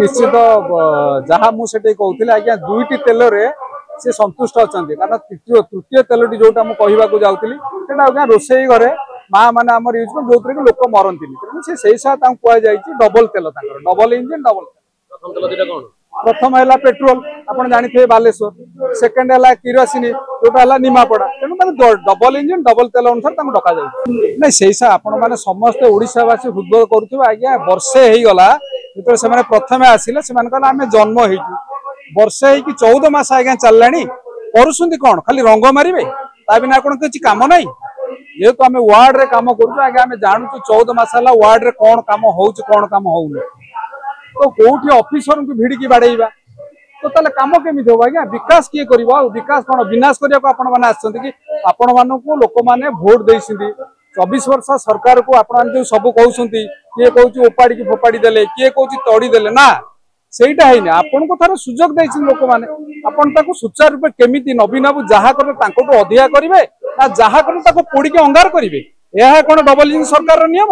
निश्चित जहाँ मुझे कहूली आज्ञा दुईटी तेल से संतुष्ट अच्छा कारण तृतीय तेलटी जोटा मुझे कहवाक जाऊँगी आज्ञा रोसई घरे माँ मैंने आम यूज कर जो कि लोक मरती तेणु से कहुई डबल तेल डबल इंजिन डबल तेल प्रथम है पेट्रोल आप जानते बालेश्वर सेकेंड है किरोसिन जोटा है निमापड़ा तेणु डबल इंजिन डबल तेल अनुसार डक नहीं से आपण मैंने समस्त ओडावासी हृदय करुवा आज्ञा वर्षे हो गला जो से प्रथम आसिले से आम जन्म हो वर्षे हो 14 मास आज्ञा चलला करुँच कौन खाली रंग मारे ता बिना कौन किसी कम ना जेहेतु आम वार्ड रे काम करुँ आगे आम जानू 14 मास है वार्ड रे कौन कम हो कौन कम होनी तो कौटी ऑफिसर को भिड़की बाड़ेबा तो ताले काम केमी हो आज्ञा विकास किए कर विकास कौन विनाश करने कि आपण मानक लोक मैंने भोट दे 24 वर्ष सरकार को आपण जो सब कहते किए कौन ओपाड़ी की फोपाड़ी देले किए कौन तड़ी देले ना सेटा है आपन को थार सुजोग देछि लोक माने आपन ताको सुचार रूप केमिति नवीन बाबू जहा करे ताको अधिका करिवे ना जहा करे ताको पोड़ी के अंगार करिवे यह कौन डबल इंजिन सरकार नियम